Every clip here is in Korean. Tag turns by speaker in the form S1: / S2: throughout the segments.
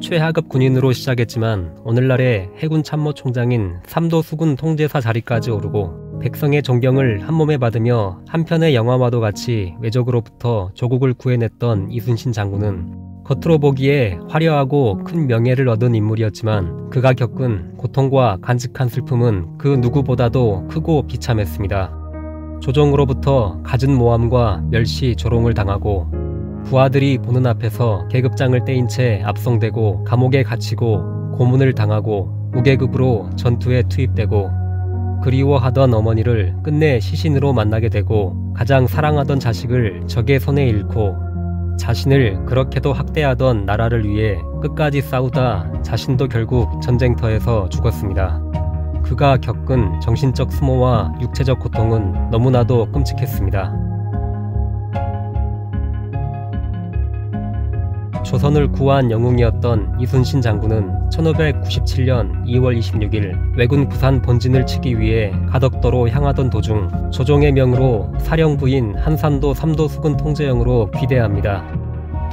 S1: 최하급 군인으로 시작했지만 오늘날의 해군 참모총장인 3도 수군 통제사 자리까지 오르고 백성의 존경을 한몸에 받으며 한편의 영화와도 같이 외적으로부터 조국을 구해냈던 이순신 장군은 겉으로 보기에 화려하고 큰 명예를 얻은 인물이었지만 그가 겪은 고통과 간직한 슬픔은 그 누구보다도 크고 비참했습니다. 조정으로부터 갖은 모함과 멸시 조롱을 당하고 부하들이 보는 앞에서 계급장을 떼인 채 압송되고 감옥에 갇히고 고문을 당하고 무계급으로 전투에 투입되고 그리워하던 어머니를 끝내 시신으로 만나게 되고 가장 사랑하던 자식을 적의 손에 잃고 자신을 그렇게도 학대하던 나라를 위해 끝까지 싸우다 자신도 결국 전쟁터에서 죽었습니다. 그가 겪은 정신적 수모와 육체적 고통은 너무나도 끔찍했습니다. 조선을 구한 영웅이었던 이순신 장군은 1597년 2월 26일 왜군 부산 본진을 치기 위해 가덕도로 향하던 도중 조종의 명으로 사령부인 한산도 3도 수군 통제영으로 귀대합니다.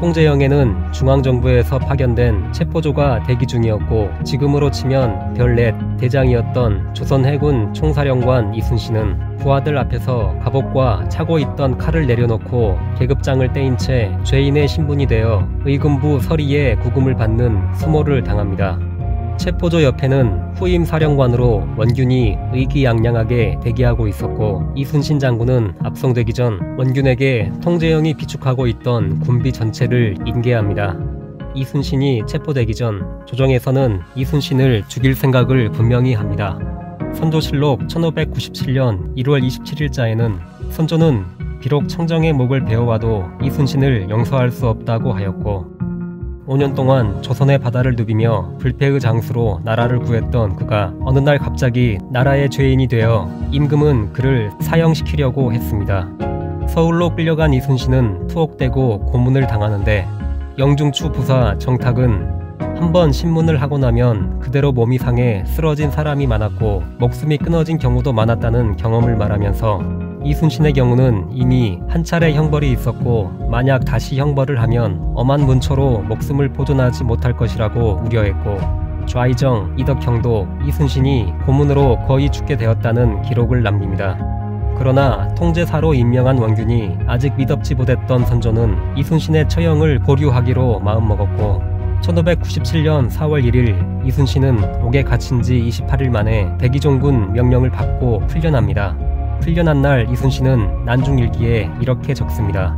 S1: 통제영에는 중앙정부에서 파견된 체포조가 대기 중이었고 지금으로 치면 별넷 대장이었던 조선 해군 총사령관 이순신은 부하들 앞에서 갑옷과 차고 있던 칼을 내려놓고 계급장을 떼인 채 죄인의 신분이 되어 의금부 서리에 구금을 받는 수모를 당합니다. 체포조 옆에는 후임 사령관으로 원균이 의기양양하게 대기하고 있었고 이순신 장군은 압송되기 전 원균에게 통제영이 비축하고 있던 군비 전체를 인계합니다. 이순신이 체포되기 전 조정에서는 이순신을 죽일 생각을 분명히 합니다. 선조실록 1597년 1월 27일자에는 선조는 비록 청정의 목을 베어와도 이순신을 용서할 수 없다고 하였고 5년 동안 조선의 바다를 누비며 불패의 장수로 나라를 구했던 그가 어느 날 갑자기 나라의 죄인이 되어 임금은 그를 사형시키려고 했습니다. 서울로 끌려간 이순신은 투옥되고 고문을 당하는데 영중추 부사 정탁은 한번 신문을 하고 나면 그대로 몸이 상해 쓰러진 사람이 많았고 목숨이 끊어진 경우도 많았다는 경험을 말하면서 이순신의 경우는 이미 한 차례 형벌이 있었고 만약 다시 형벌을 하면 엄한 문초로 목숨을 보존하지 못할 것이라고 우려했고 좌이정 이덕형도 이순신이 고문으로 거의 죽게 되었다는 기록을 남깁니다. 그러나 통제사로 임명한 원균이 아직 미덥지 못했던 선조는 이순신의 처형을 보류하기로 마음먹었고 1597년 4월 1일 이순신은 옥에 갇힌 지 28일 만에 백의종군 명령을 받고 풀려납니다. 풀려난 날 이순신은 난중일기에 이렇게 적습니다.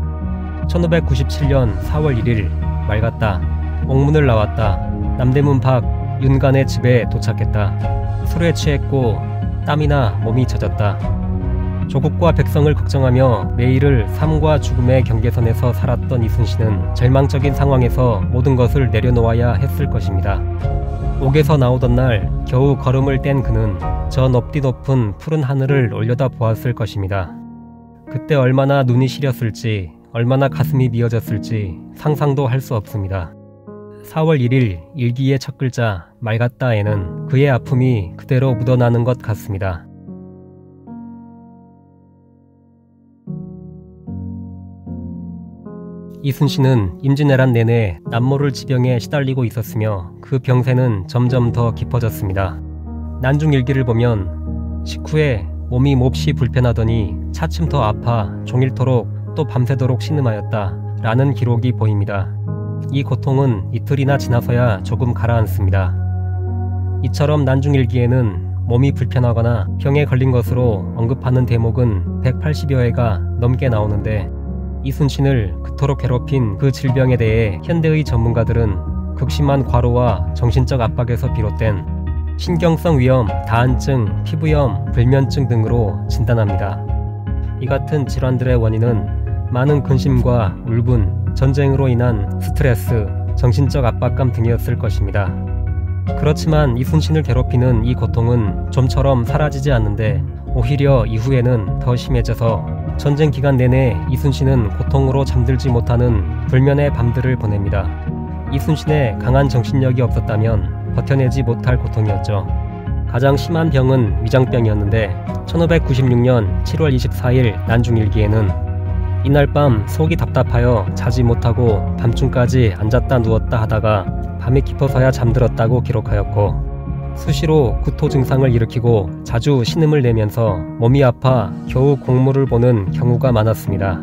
S1: 1597년 4월 1일 맑았다. 옥문을 나왔다. 남대문 밖 윤간의 집에 도착했다. 술에 취했고 땀이나 몸이 젖었다. 조국과 백성을 걱정하며 매일을 삶과 죽음의 경계선에서 살았던 이순신은 절망적인 상황에서 모든 것을 내려놓아야 했을 것입니다. 옥에서 나오던 날 겨우 걸음을 뗀 그는 저 높디 높은 푸른 하늘을 올려다 보았을 것입니다. 그때 얼마나 눈이 시렸을지 얼마나 가슴이 미어졌을지 상상도 할 수 없습니다. 4월 1일 일기의 첫 글자 맑았다에는 그의 아픔이 그대로 묻어나는 것 같습니다. 이순신은 임진왜란 내내 남모를 지병에 시달리고 있었으며 그 병세는 점점 더 깊어졌습니다. 난중일기를 보면 식후에 몸이 몹시 불편하더니 차츰 더 아파 종일토록 또 밤새도록 신음하였다 라는 기록이 보입니다. 이 고통은 이틀이나 지나서야 조금 가라앉습니다. 이처럼 난중일기에는 몸이 불편하거나 병에 걸린 것으로 언급하는 대목은 180여 회가 넘게 나오는데 이순신을 그토록 괴롭힌 그 질병에 대해 현대의 전문가들은 극심한 과로와 정신적 압박에서 비롯된 신경성 위염, 다한증, 피부염, 불면증 등으로 진단합니다. 이 같은 질환들의 원인은 많은 근심과 울분, 전쟁으로 인한 스트레스, 정신적 압박감 등이었을 것입니다. 그렇지만 이순신을 괴롭히는 이 고통은 좀처럼 사라지지 않는데 오히려 이후에는 더 심해져서 전쟁 기간 내내 이순신은 고통으로 잠들지 못하는 불면의 밤들을 보냅니다. 이순신의 강한 정신력이 없었다면 버텨내지 못할 고통이었죠. 가장 심한 병은 위장병이었는데 1596년 7월 24일 난중일기에는 이날 밤 속이 답답하여 자지 못하고 밤중까지 앉았다 누웠다 하다가 밤이 깊어서야 잠들었다고 기록하였고, 수시로 구토 증상을 일으키고 자주 신음을 내면서 몸이 아파 겨우 공무를 보는 경우가 많았습니다.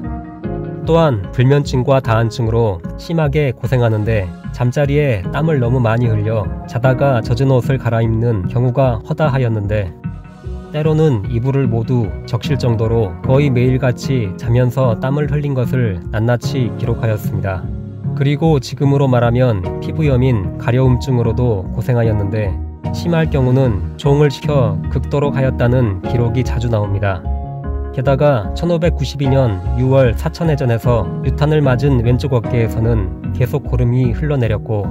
S1: 또한 불면증과 다한증으로 심하게 고생하는데 잠자리에 땀을 너무 많이 흘려 자다가 젖은 옷을 갈아입는 경우가 허다하였는데, 때로는 이불을 모두 적실 정도로 거의 매일같이 자면서 땀을 흘린 것을 낱낱이 기록하였습니다. 그리고 지금으로 말하면 피부염인 가려움증으로도 고생하였는데, 심할 경우는 종을 시켜 극도로 하였다는 기록이 자주 나옵니다. 게다가 1592년 6월 사천해전에서 유탄을 맞은 왼쪽 어깨에서는 계속 고름이 흘러내렸고,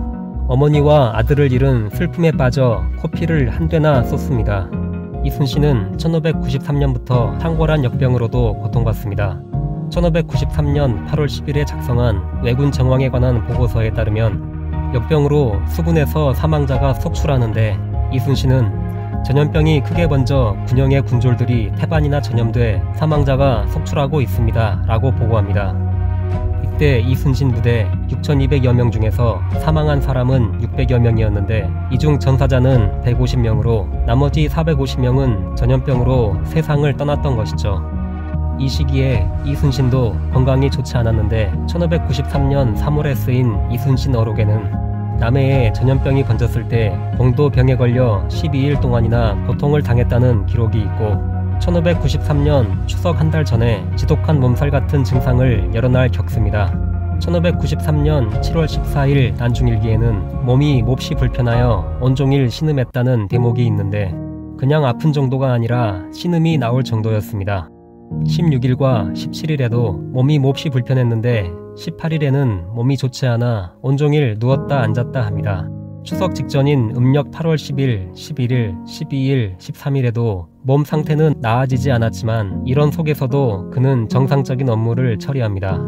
S1: 어머니와 아들을 잃은 슬픔에 빠져 코피를 한되나 쏟습니다. 이순신은 1593년부터 탕골한 역병으로도 고통받습니다. 1593년 8월 10일에 작성한 왜군 정황에 관한 보고서에 따르면 역병으로 수군에서 사망자가 속출하는데, 이순신은 전염병이 크게 번져 군영의 군졸들이 태반이나 전염돼 사망자가 속출하고 있습니다 라고 보고합니다. 이때 이순신 부대 6,200여 명 중에서 사망한 사람은 600여 명이었는데, 이 중 전사자는 150명으로 나머지 450명은 전염병으로 세상을 떠났던 것이죠. 이 시기에 이순신도 건강이 좋지 않았는데 1593년 3월에 쓰인 이순신 어록에는 남해에 전염병이 번졌을 때 공도 병에 걸려 12일 동안이나 고통을 당했다는 기록이 있고, 1593년 추석 한 달 전에 지독한 몸살 같은 증상을 여러 날 겪습니다. 1593년 7월 14일 난중일기에는 몸이 몹시 불편하여 온종일 신음했다는 대목이 있는데, 그냥 아픈 정도가 아니라 신음이 나올 정도였습니다. 16일과 17일에도 몸이 몹시 불편했는데 18일에는 몸이 좋지 않아 온종일 누웠다 앉았다 합니다. 추석 직전인 음력 8월 10일, 11일, 12일, 13일에도 몸 상태는 나아지지 않았지만 이런 속에서도 그는 정상적인 업무를 처리합니다.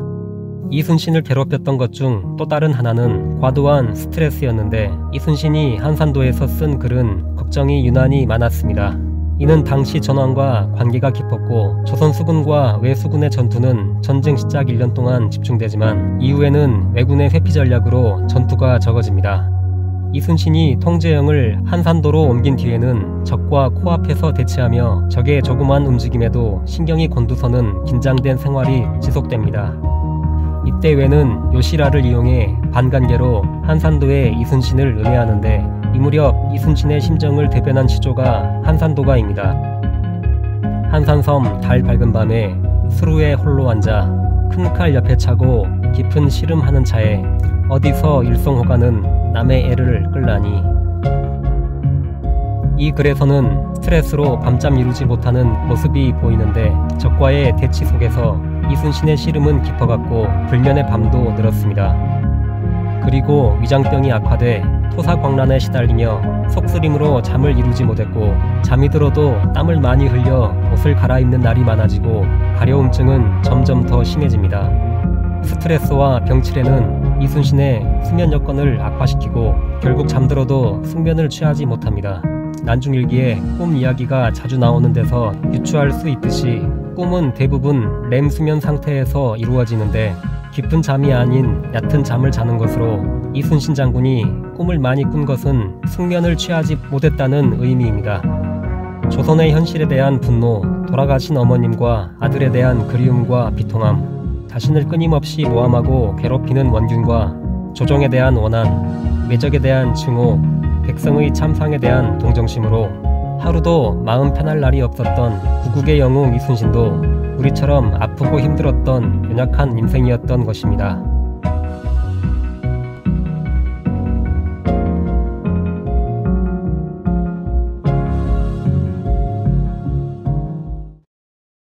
S1: 이순신을 괴롭혔던 것 중 또 다른 하나는 과도한 스트레스였는데, 이순신이 한산도에서 쓴 글은 걱정이 유난히 많았습니다. 이는 당시 전황과 관계가 깊었고, 조선 수군과 외수군의 전투는 전쟁 시작 1년 동안 집중되지만 이후에는 왜군의 회피 전략으로 전투가 적어집니다. 이순신이 통제영을 한산도로 옮긴 뒤에는 적과 코앞에서 대치하며 적의 조그만 움직임에도 신경이 곤두서는 긴장된 생활이 지속됩니다. 이때 왜는 요시라를 이용해 반간계로 한산도에 이순신을 의뢰하는데, 이 무렵 이순신의 심정을 대변한 시조가 한산도가입니다. 한산섬 달 밝은 밤에 수루에 홀로 앉아 큰 칼 옆에 차고 깊은 시름하는 차에 어디서 일송호가는 남의 애를 끌라니. 이 글에서는 스트레스로 밤잠 이루지 못하는 모습이 보이는데, 적과의 대치 속에서 이순신의 시름은 깊어갔고 불면의 밤도 늘었습니다. 그리고 위장병이 악화돼 토사광란에 시달리며 속쓰림으로 잠을 이루지 못했고, 잠이 들어도 땀을 많이 흘려 옷을 갈아입는 날이 많아지고 가려움증은 점점 더 심해집니다. 스트레스와 병치레는 이순신의 수면 여건을 악화시키고 결국 잠들어도 숙면을 취하지 못합니다. 난중일기에 꿈 이야기가 자주 나오는 데서 유추할 수 있듯이 꿈은 대부분 렘 수면 상태에서 이루어지는데, 깊은 잠이 아닌 얕은 잠을 자는 것으로 이순신 장군이 꿈을 많이 꾼 것은 숙면을 취하지 못했다는 의미입니다. 조선의 현실에 대한 분노, 돌아가신 어머님과 아들에 대한 그리움과 비통함, 자신을 끊임없이 모함하고 괴롭히는 원균과 조정에 대한 원한, 외적에 대한 증오, 백성의 참상에 대한 동정심으로 하루도 마음 편할 날이 없었던 구국의 영웅 이순신도 우리처럼 아프고 힘들었던 연약한 인생이었던 것입니다.